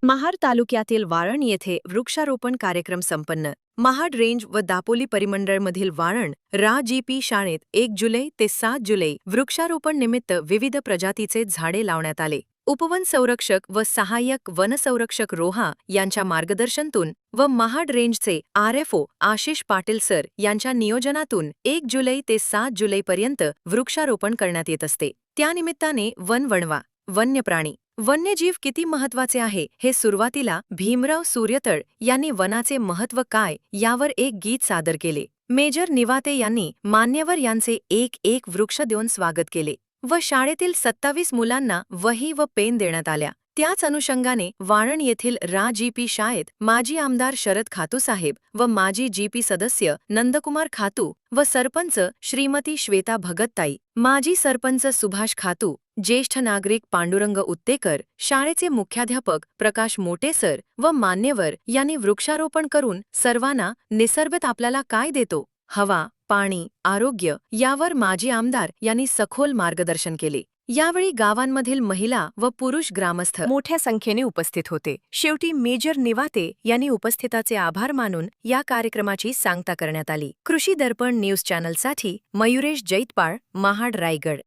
महाड तालुक्यातील वाळण येथे वृक्षारोपण कार्यक्रम संपन्न. महाड रेंज व दापोली परिमंडळमधील वाळण रा. शाळेत 1 जुलै ते 7 जुलै वृक्षारोपण निमित्त विविध प्रजातीचे झाडे लावण्यात आले. उपवन संरक्षक व सहाय्यक वनसंरक्षक रोहा यांच्या मार्गदर्शनातून व महाड रेंजचे RFO आशिष पाटील सर यांच्या नियोजनातून 1 जुलै ते 7 जुलैपर्यंत वृक्षारोपण करण्यात येत असते. त्यानिमित्ताने वनवणवा, वन्यप्राणी, वन्यजीव किती महत्वाचे आहे हे सुरुवातीला भीमराव सूर्यतळ यांनी वनाचे महत्त्व काय यावर एक गीत सादर केले. मेजर निवाते यांनी मान्यवर यांचे एक वृक्ष देऊन स्वागत केले व शाळेतील 27 मुलांना वही व पेन देण्यात आल्या. त्याच अनुषंगाने वाळण येथील रा. शाळेत माजी आमदार शरद खातू साहेब व माजी GP सदस्य नंदकुमार खातू व सरपंच श्रीमती श्वेता भगतताई, माजी सरपंच सुभाष खातू, ज्येष्ठ नागरिक पांडुरंग उत्तेकर, शाळेचे मुख्याध्यापक प्रकाश मोटे सर व मान्यवर यांनी वृक्षारोपण करून सर्वांना निसर्ग आपल्याला काय देतो, हवा, पाणी, आरोग्य यावर माजी आमदार यांनी सखोल मार्गदर्शन केले. यावेळी गावांमधील महिला व पुरुष ग्रामस्थ मोठ्या संख्येने उपस्थित होते. शेवटी मेजर निवाते यांनी उपस्थिताचे आभार मानून या कार्यक्रमाची सांगता करण्यात आली. कृषी दर्पण न्यूज चॅनलसाठी मयुरेश जैतपाळ, महाड, रायगड.